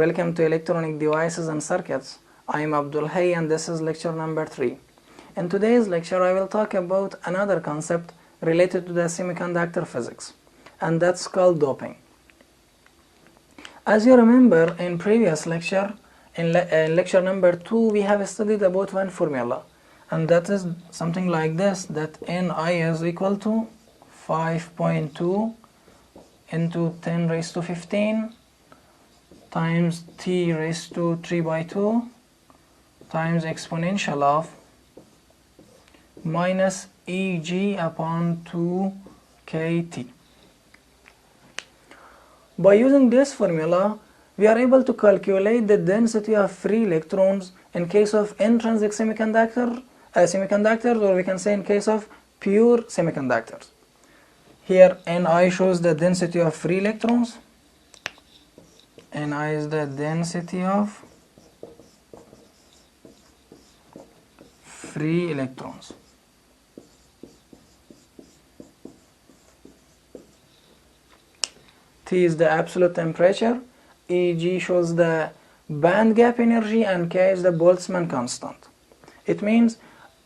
Welcome to Electronic Devices and Circuits. I am Abdul Hay and this is lecture number 3. In today's lecture I will talk about another concept related to the semiconductor physics, and that's called doping. As you remember, in previous lecture, in lecture number 2, we have studied about one formula, and that is something like this, that Ni is equal to 5.2 into 10 raised to 15 times t raised to 3 by 2 times exponential of minus Eg upon 2 kt. By using this formula, we are able to calculate the density of free electrons in case of intrinsic semiconductors, or we can say in case of pure semiconductors. Here Ni shows the density of free electrons. Ni is the density of free electrons. T is the absolute temperature. Eg shows the band gap energy, and K is the Boltzmann constant. It means,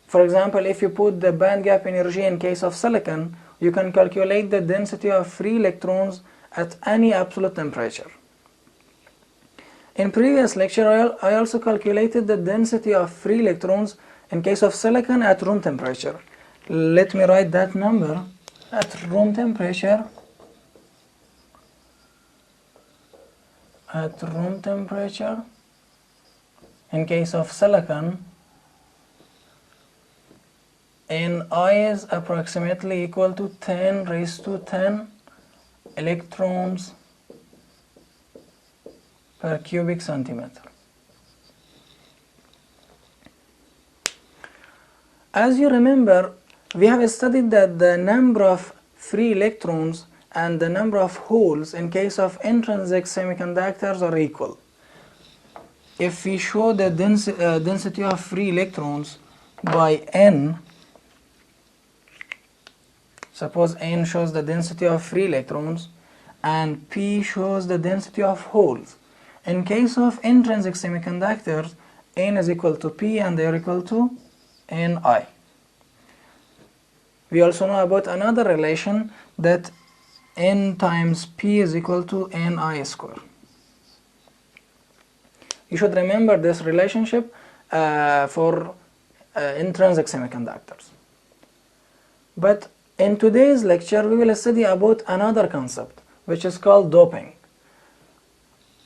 for example, if you put the band gap energy in case of silicon, you can calculate the density of free electrons at any absolute temperature. In previous lecture, I also calculated the density of free electrons in case of silicon at room temperature. Let me write that number. At room temperature, in case of silicon, Ni is approximately equal to 10 raised to 10 electrons per cubic centimeter. As you remember, we have studied that the number of free electrons and the number of holes in case of intrinsic semiconductors are equal. If we show the density of free electrons by N, suppose N shows the density of free electrons and P shows the density of holes. In case of intrinsic semiconductors, N is equal to P and they are equal to Ni. We also know about another relation, that N times P is equal to Ni square. You should remember this relationship for intrinsic semiconductors. But in today's lecture, we will study about another concept, which is called doping.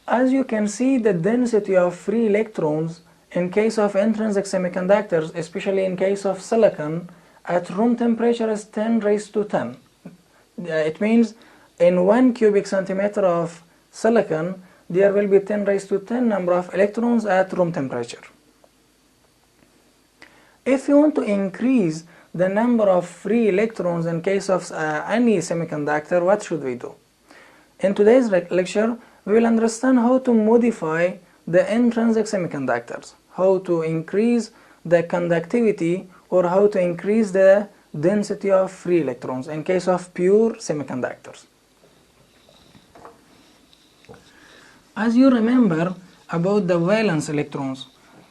As you can see, the density of free electrons in case of intrinsic semiconductors, especially in case of silicon, at room temperature is 10 raised to 10. It means in 1 cubic centimeter of silicon, there will be 10 raised to 10 number of electrons at room temperature. If you want to increase the number of free electrons in case of any semiconductor, what should we do? In today's lecture, we will understand how to modify the intrinsic semiconductors, how to increase the conductivity, or how to increase the density of free electrons in case of pure semiconductors. As you remember about the valence electrons,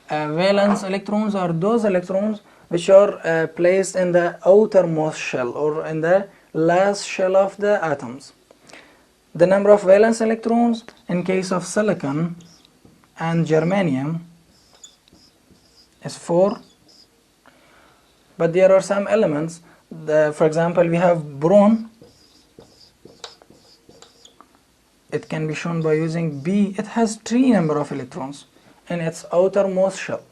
valence electrons are those electrons which are placed in the outermost shell, or in the last shell of the atoms. The number of valence electrons in case of silicon and germanium is 4, but there are some elements. For example, we have boron. It can be shown by using B. It has 3 number of electrons in its outermost shell.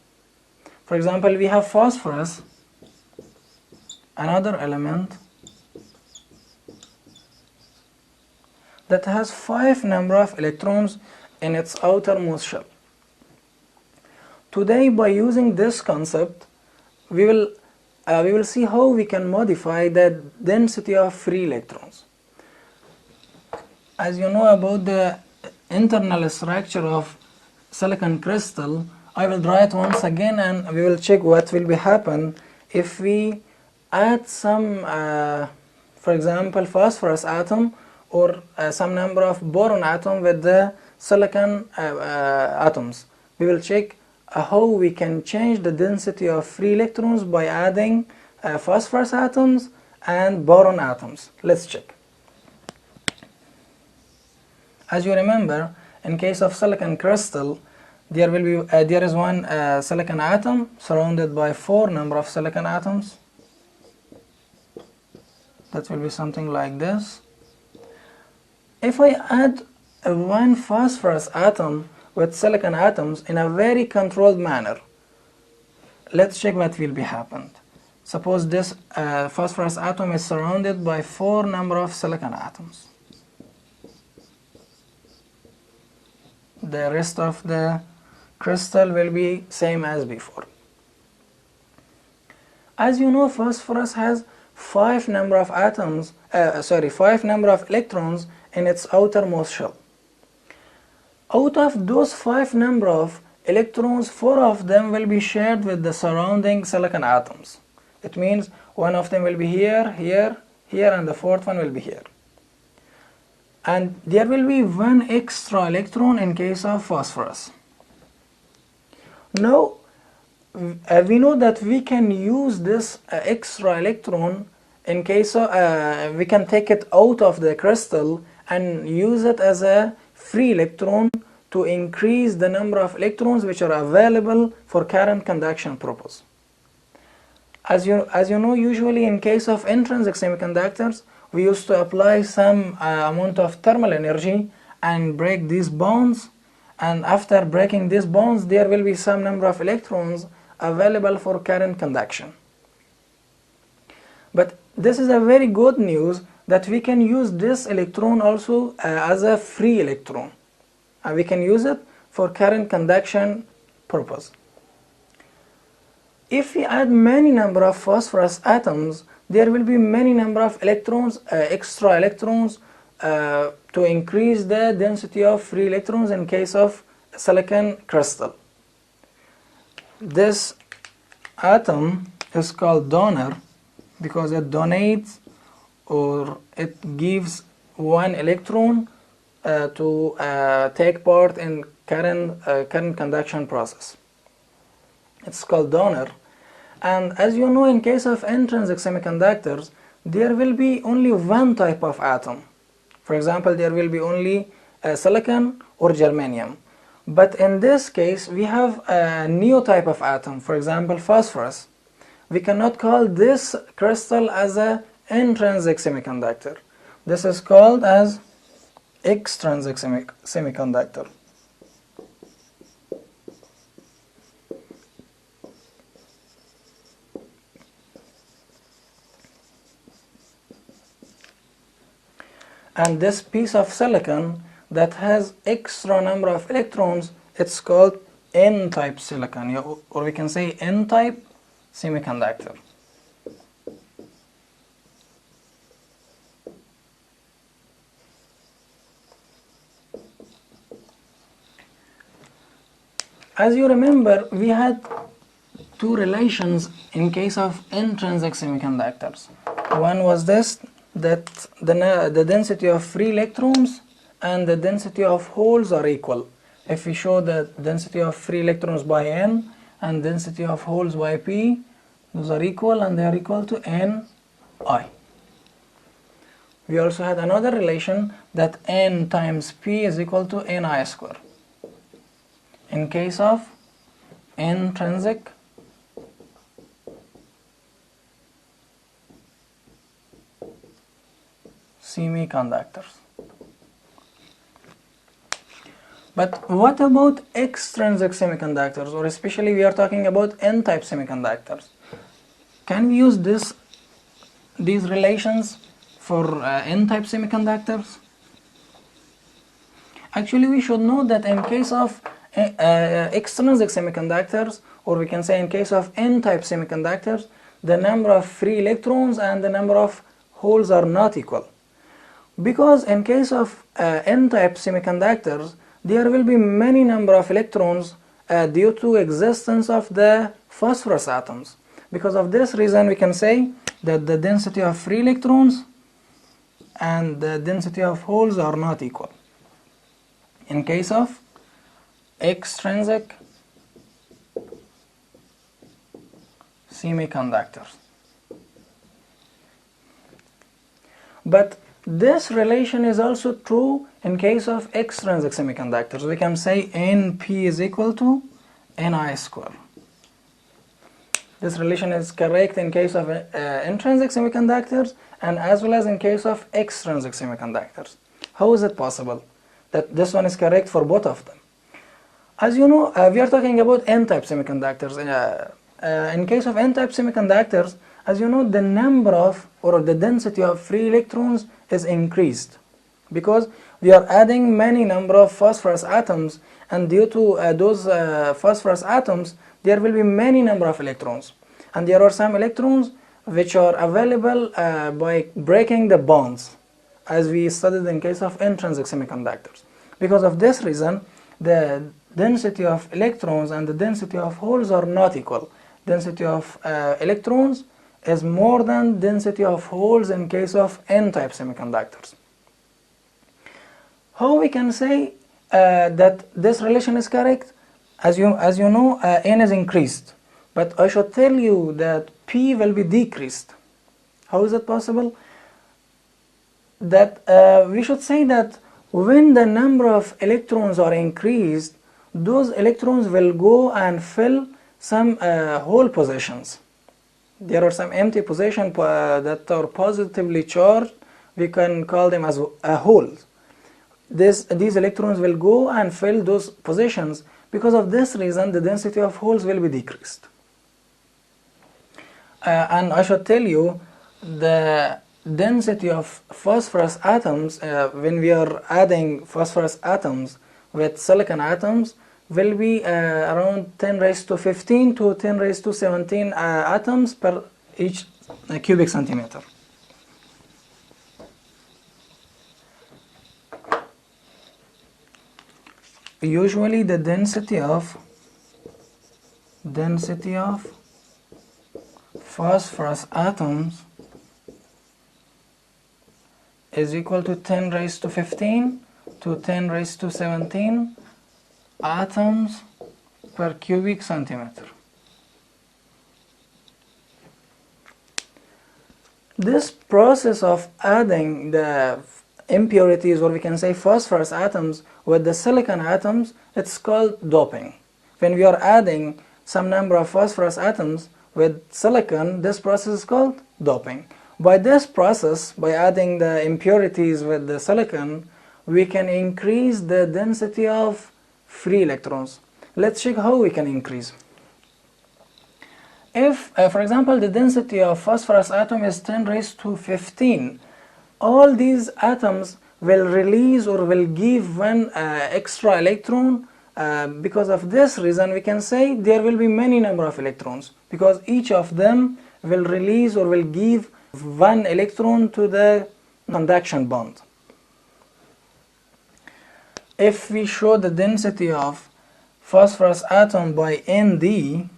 For example, we have phosphorus, another element that has 5 number of electrons in its outermost shell. Today, by using this concept, we will see how we can modify the density of free electrons. As you know about the internal structure of silicon crystal, I will draw it once again and we will check what will happen if we add some, for example, phosphorus atom or some number of boron atom with the silicon atoms. We will check how we can change the density of free electrons by adding phosphorus atoms and boron atoms. Let's check. As you remember, in case of silicon crystal, there is one silicon atom surrounded by 4 number of silicon atoms. That will be something like this. If I add one phosphorus atom with silicon atoms in a very controlled manner, let's check what will be happened. Suppose this phosphorus atom is surrounded by 4 number of silicon atoms. The rest of the crystal will be same as before. As you know, phosphorus has 5 number of atoms, 5 number of electrons in its outermost shell. Out of those 5 number of electrons, 4 of them will be shared with the surrounding silicon atoms. It means one of them will be here, here, here, and the 4th one will be here. And there will be one extra electron in case of phosphorus. Now, we know that we can use this extra electron in case of, we can take it out of the crystal and use it as a free electron to increase the number of electrons which are available for current conduction purpose. As you know, usually in case of intrinsic semiconductors, we used to apply some amount of thermal energy and break these bonds, and after breaking these bonds there will be some number of electrons available for current conduction. But this is a very good news that we can use this electron also as a free electron. We can use it for current conduction purpose. If we add many number of phosphorus atoms, there will be many number of electrons, extra electrons, to increase the density of free electrons in case of silicon crystal. This atom is called donor because it donates or it gives one electron to take part in current conduction process. It's called donor. And as you know, in case of intrinsic semiconductors, there will be only one type of atom. For example, there will be only silicon or germanium. But in this case, we have a new type of atom, for example, phosphorus. We cannot call this crystal as an intrinsic semiconductor. This is called as extrinsic semiconductor. And this piece of silicon that has extra number of electrons, it's called N-type silicon, or we can say N-type semiconductor. As you remember, we had two relations in case of intrinsic semiconductors. One was this, that the density of free electrons and the density of holes are equal. If we show the density of free electrons by n and density of holes by p, those are equal and they are equal to Ni. We also had another relation that n times p is equal to Ni square. In case of intrinsic semiconductors. But what about extrinsic semiconductors, or especially we are talking about N-type semiconductors? Can we use these relations for N-type semiconductors? Actually, we should know that in case of extrinsic semiconductors, or we can say in case of N-type semiconductors, the number of free electrons and the number of holes are not equal. Because in case of N-type semiconductors, there will be many number of electrons due to existence of the phosphorus atoms. Because of this reason, we can say that the density of free electrons and the density of holes are not equal. in case of extrinsic semiconductors. But this relation is also true in case of extrinsic semiconductors. We can say NP is equal to Ni square. This relation is correct in case of intrinsic semiconductors and as well as in case of extrinsic semiconductors. How is it possible that this one is correct for both of them? As you know, we are talking about N-type semiconductors. In case of N-type semiconductors, as you know, the number of or the density of free electrons is increased because we are adding many number of phosphorus atoms, and due to those phosphorus atoms there will be many number of electrons, and there are some electrons which are available by breaking the bonds, as we studied in case of intrinsic semiconductors. Because of this reason, the density of electrons and the density of holes are not equal. Density of electrons is more than density of holes in case of N-type semiconductors. How we can say that this relation is correct? As you know, N is increased, but I should tell you that P will be decreased. How is it possible? That we should say that when the number of electrons are increased, those electrons will go and fill some hole positions. There are some empty positions that are positively charged. We can call them as holes. These electrons will go and fill those positions. Because of this reason, the density of holes will be decreased. And I should tell you, the density of phosphorus atoms, when we are adding phosphorus atoms with silicon atoms, will be around 10 raised to 15 to 10 raised to 17 atoms per each cubic centimeter. Usually the density of phosphorus atoms is equal to 10 raised to 15 to 10 raised to 17 atoms per cubic centimeter. This process of adding the impurities, or we can say phosphorus atoms, with the silicon atoms, it's called doping. When we are adding some number of phosphorus atoms with silicon, this process is called doping. By this process, by adding the impurities with the silicon, we can increase the density of free electrons. Let's check how we can increase. If, for example, the density of phosphorus atom is 10 raised to 15, all these atoms will release or will give one extra electron. Because of this reason, we can say there will be many number of electrons, because each of them will release or will give one electron to the conduction bond. If we show the density of phosphorus atom by Nd,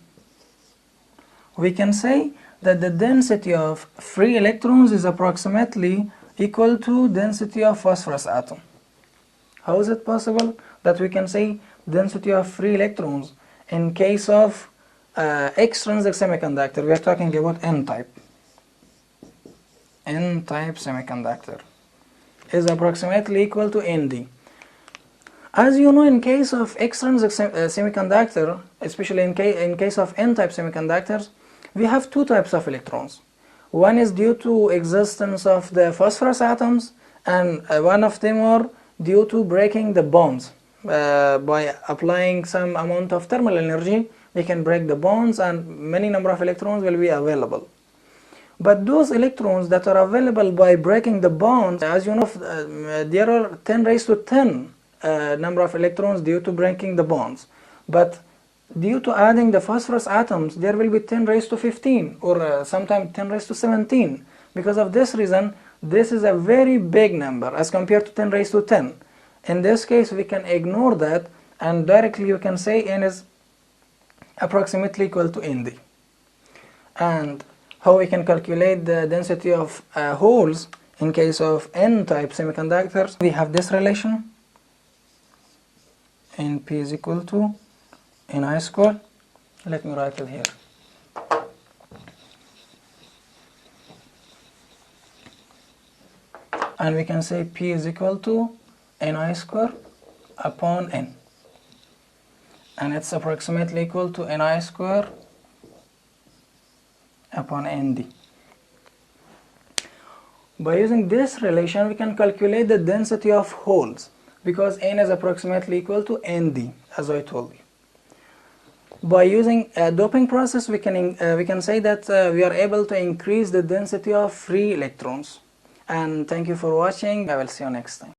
we can say that the density of free electrons is approximately equal to density of phosphorus atom. How is it possible that we can say density of free electrons in case of extrinsic semiconductor? We are talking about N-type semiconductor is approximately equal to Nd. As you know, in case of extrinsic semiconductor, especially in case of N-type semiconductors, we have two types of electrons. One is due to existence of the phosphorus atoms, and one of them are due to breaking the bonds. By applying some amount of thermal energy, we can break the bonds and many number of electrons will be available. But those electrons that are available by breaking the bonds, as you know, there are 10 raised to 10 number of electrons due to breaking the bonds. But due to adding the phosphorus atoms, there will be 10 raised to 15 or sometimes 10 raised to 17. Because of this reason, this is a very big number as compared to 10 raised to 10. In this case, we can ignore that and directly you can say N is approximately equal to Nd. And how we can calculate the density of holes in case of N-type semiconductors? We have this relation. Np is equal to Ni square. Let me write it here. And we can say P is equal to Ni square upon N. And it's approximately equal to Ni square upon Nd. By using this relation, we can calculate the density of holes, because N is approximately equal to Nd, as I told you. By using a doping process, we can say that we are able to increase the density of free electrons. And thank you for watching. I will see you next time.